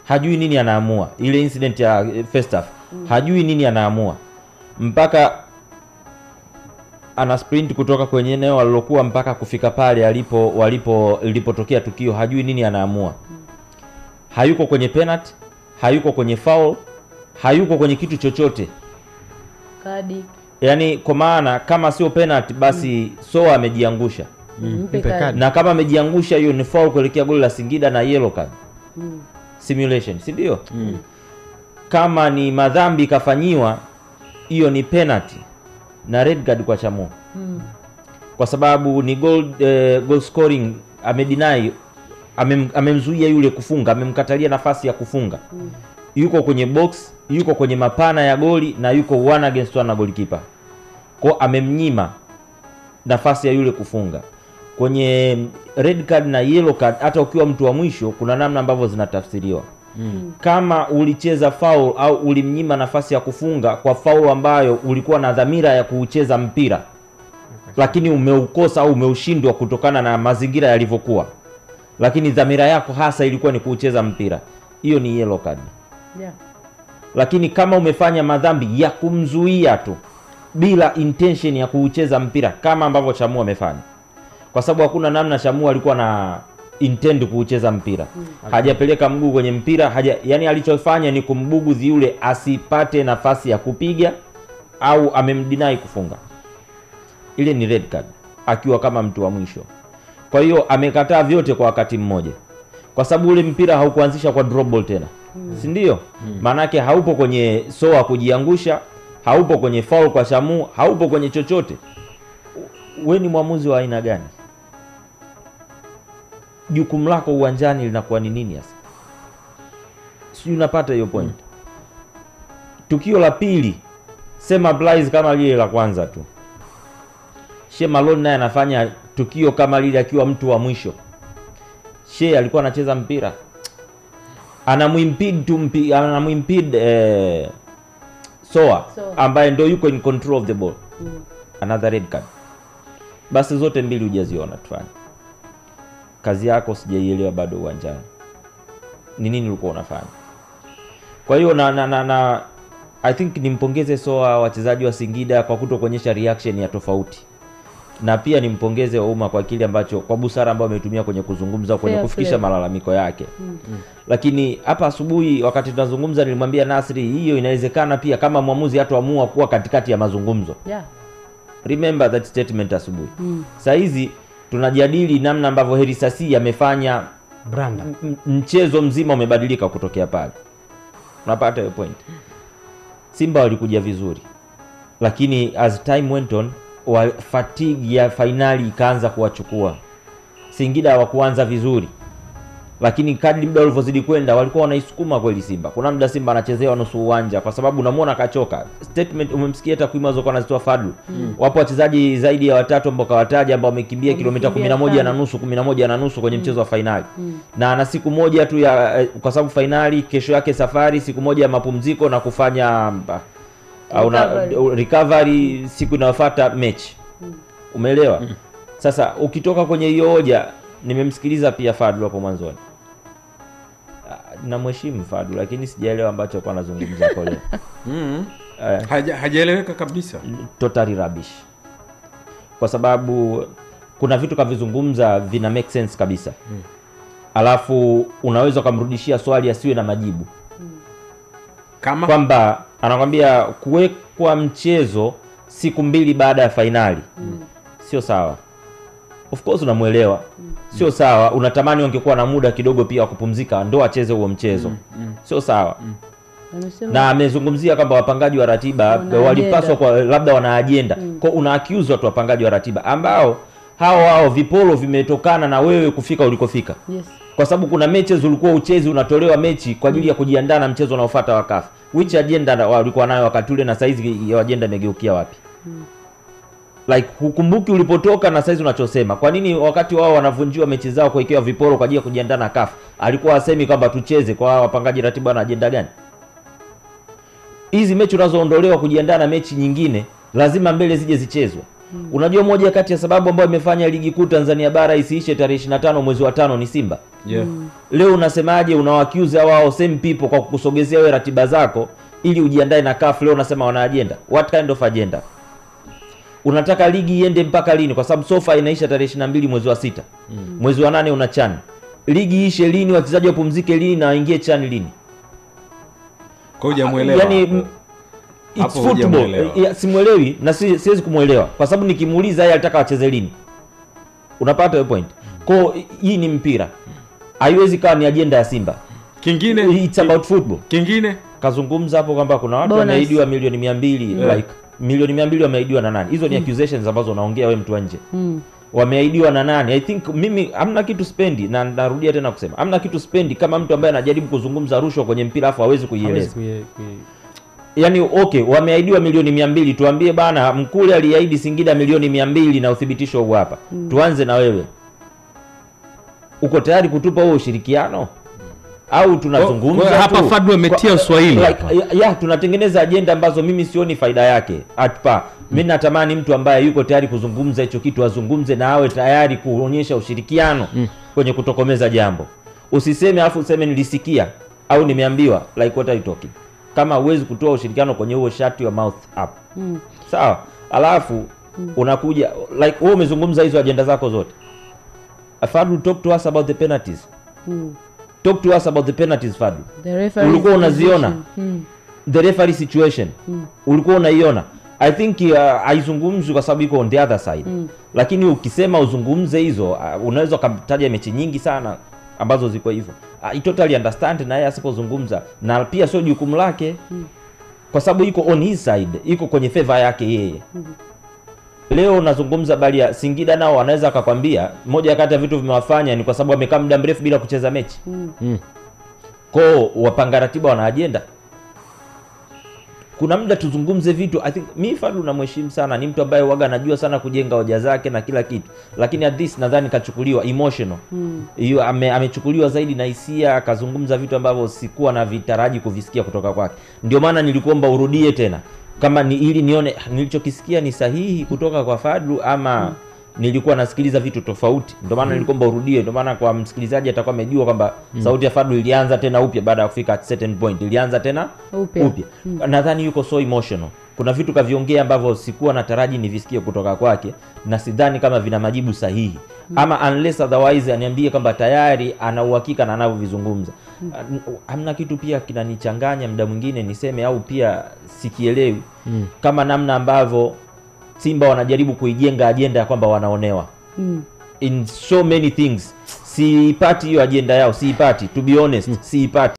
hajui nini anaamua. Ile incident ya first half hajui nini anaamua mpaka ana sprint kutoka kwenye eneo alilokuwa mpaka kufika pale ilipotokea tukio, hajui nini anaamua. Hayuko kwenye penalty, hayuko kwenye foul, hayuko kwenye kitu chochote. Kadi. Yaani kwa maana kama sio penalty basi Soa amejiangusha. Na kama amejiangusha hiyo ni foul kuelekea goli la Singida na yellow card. Simulation, si ndio? Kama ni madhambi kafanyiwa hiyo ni penalty na red card kwa Chamu. Kwa sababu ni goal scoring, amedeny, amemzuia yule kufunga, amemkatalia nafasi ya kufunga. Yuko kwenye box, yuko kwenye mapana ya goli na yuko 1 against 1 na goalkeeper. Kwa amemnyima nafasi ya yule kufunga. Kwenye red card na yellow card hata ukiwa mtu wa mwisho kuna namna ambavyo zinatafsiriwa. Kama ulicheza foul au ulimnyima nafasi ya kufunga kwa foul ambayo ulikuwa na dhamira ya kuucheza mpira lakini umeukosa au umeushindwa kutokana na mazingira yalivyokuwa, lakini dhamira yako hasa ilikuwa ni kuucheza mpira, hiyo ni yellow card. Lakini kama umefanya madhambi ya kumzuia tu bila intention ya kuucheza mpira kama ambavyo Chamu amefanya, kwa sababu hakuna namna Chamu alikuwa na intend kuucheza mpira. Hajapeleka mguu kwenye mpira, yani alichofanya ni kumbugudhi yule asipate nafasi ya kupiga au amemdeny kufunga. Ile ni red card akiwa kama mtu wa mwisho. Kwa hiyo amekataa vyote kwa wakati mmoja. Kwa sababu ule mpira haukuanzisha kwa drop ball tena. Si ndio? Maana yake haupo kwenye Soa kujiangusha, haupo kwenye foul kwa Chamu, haupo kwenye chochote. Wewe ni mwamuzi wa aina gani? Jukumu lako uwanjani linakuwa ni nini hasa? Sio, unapata hiyo point. Tukio la pili, sema Blaise kama lile la kwanza tu. Shea Malone naye anafanya tukio kama lile akiwa mtu wa mwisho. Shea alikuwa anacheza mpira. Anamuimpede Soa ambaye ndio yuko in control of the ball. Another red card. Basi zote mbili hujaziona tufanye. Kazi yako sijaielewa bado uwanjani. Ni nini ulikuwa unafanya? Kwa hiyo I think nimpongeze Soa, wachezaji wa Singida kwa kutokuonyesha reaction ya tofauti. Na pia nimpongeze umma kwa kile ambacho, kwa busara ambayo ametumia kwenye kuzungumza, kwenye kufikisha malalamiko yake. Lakini hapa asubuhi wakati tunazungumza nilimwambia Nasri, hiyo inawezekana pia kama mwamuzi hataamua kuwa katikati ya mazungumzo. Remember that statement asubuhi. Sasa hizi tunajadili namna ambavyo Heri Sasi amefanya Branda. Mchezo mzima umebadilika kutokea pale. Unapata hiyo point. Simba walikuja vizuri. Lakini as time went on, fatigue ya finali ikaanza kuwachukua. Singida hawakuanza vizuri. Lakini kadri muda ulivyozidi kwenda walikuwa wanaisukuma kweli Simba. Kuna muda Simba anachezewa nusu uwanja kwa sababu unamuona kachoka. Statement umemsikia takwimu hizo kwa anazitoa Fadlu. Wapo wachezaji zaidi ya 3 ambao kawataja ambao wamekimbia kilomita 11 na nusu kwenye mchezo wa finali. Na ana siku moja tu ya kwa sababu finali kesho yake safari, siku moja ya mapumziko na kufanya recovery siku inayofuata mechi. Umeelewa? Sasa ukitoka kwenye hiyo hoja, nimemsikiliza pia Fadlu hapo mwanzoni. Namheshimu Fadlu lakini sijaelewa ambacho kwa anazungumza kwa leo. Hajaeleweka kabisa. Totally rubbish. Kwa sababu kuna vitu kavizungumza vina make sense kabisa. Alafu unaweza kumrudishia swali asiwe na majibu. Kama kwamba anakwambia kuwekwa mchezo siku 2 baada ya finali. Sio sawa. Of course unamuelewa. Sio sawa. Unatamani wangekuwa na muda kidogo pia wa kupumzika ndio acheze huo mchezo. Sio sawa. Na amezungumzia kwamba wapangaji wa ratiba walipaswa kwa labda wana agenda. Kwa una accuse watu wapangaji wa ratiba ambao hao vipolo vimetokana na wewe kufika ulikofika. Kwa sababu kuna matches ulikuwa uchezi, unatolewa mechi kwa ajili ya kujiandaa na mchezo unaofuata wa CAF. Which agenda walikuwa nayo wakati ule na saizi hiyo agenda imegeukia wapi? Like hukumbuki ulipotoka na saizi unachosema. Kwa nini wakati wao wanavunjiwa mechi zao kwa ikiwa viporo kwa ajili ya kujiandaa na CAF, alikuwa asemi kwamba tucheze kwa wapangaji ratiba na agenda gani? Hizi mechi unazoondolewa kujiandaa na mechi nyingine lazima mbele zije zichezwe. Unajua moja kati ya sababu ambayo imefanya ligi kuu Tanzania bara isiishe tarehe 25 mwezi wa 5 ni Simba. Leo unasemaje unawaccuse wao same people kwa kukusogezea wewe ratiba zako ili ujiandae na CAF? Leo unasema wana agenda. What kind of agenda? Unataka ligi iende mpaka lini? Kwa sababu sofa inaisha tarehe 22 mwezi wa 6. Mwezi wa 8 una CHAN. Ligi ishe lini? Wachezaji wapumzike lini na waingie CHAN lini? Kwa hujamuelewa. Yaani it's football. Simuelewi na siwezi kumuelewa kwa sababu nikimuuliza yeye alitaka wacheze lini. Unapata hiyo point. Kwa hii ni mpira. Haiwezi kawa ni agenda ya Simba. Kingine it's about football. Kingine kazungumza hapo kwamba kuna watu wameidiwa milioni 200 like milioni 200 wameidiwa na nani? Hizo ni accusations ambazo unaongea wewe mtu nje. Wameidiwa na nani? I think mimi hamna kitu spendi, na narudia tena kusema hamna kitu spendi kama mtu ambaye anajaribu kuzungumza rushwa kwenye mpira afu hawezi kuieleza. Yaani okay, wameaidiwa milioni 200, tuambie bana Mkule aliahidi Singida milioni 200 na uthibitisho huu hapa. Tuanze na wewe. Uko tayari kutupa huo ushirikiano? Au tunazungumza hapa Fadlu ametia Swahili like, tunatengeneza agenda ambazo mimi sioni faida yake atpa. Mimi natamani mtu ambaye yuko tayari kuzungumza hicho kitu azungumze na awe tayari kuonyesha ushirikiano kwenye kutokomeza jambo. Usiseme afu useme nilisikia au nimeambiwa. Like what are you talking? Kama huwezi kutoa ushirikiano kwenye huo, shut your mouth up. Sawa? Alafu unakuja like wewe umezungumza hizo agenda zako zote. Fadlu, talk to us about the penalties. Talk to us about the penalties, Fadlu. Ulikuwa unaziona? The referee situation. Ulikuwa unaiona? I think haizungumzwi kwa sababu iko on the other side. Lakini ukisema uzungumze hizo, unaweza kumtaja mechi nyingi sana ambazo ziko hivyo. I totally understand na yeye asipozungumza, na pia sio jukumu lake. Kwa sababu iko on his side, iko kwenye favor yake yeye. Leo unazungumza bali ya Singida, nao wanaweza akakwambia moja kati ya vitu vimewafanya ni kwa sababu wamekaa muda mrefu bila kucheza mechi. Kwa wapanga ratiba wana agenda. Kuna muda tuzungumze vitu. I think mimi Fadlu namheshimu sana, ni mtu ambaye waga anajua sana kujenga hoja zake na kila kitu. Lakini at this nadhani kachukuliwa emotional. Hiyo amechukuliwa zaidi na hisia, akazungumza vitu ambavyo sikuwa na vitaraji kuvisikia kutoka kwake. Ndio maana nilikuomba urudie tena kama ni ili nione nilichokisikia ni sahihi kutoka kwa Fadlu ama nilikuwa nasikiliza vitu tofauti. Ndio maana nilikomba urudie. Ndio maana kwa msikilizaji atakuwa amejua kwamba sauti ya Fadlu ilianza tena upya baada ya kufika at certain point. Ilianza tena upya. Nadhani yuko so emotional. Kuna vitu kaviongea ambavyo sikuwa nataraji nivisikie kutoka kwake, na sidhani kama vina majibu sahihi. Ama unless otherwise aniambie kwamba tayari ana uhakika na anavyovizungumza. Hamna kitu pia kinanichanganya muda mwingine niseme au pia sikielewi kama namna ambavyo Simba wanajaribu kuijenga agenda ya kwamba wanaonewa. In so many things. Siipati hiyo agenda yao, siipati. To be honest, siipati.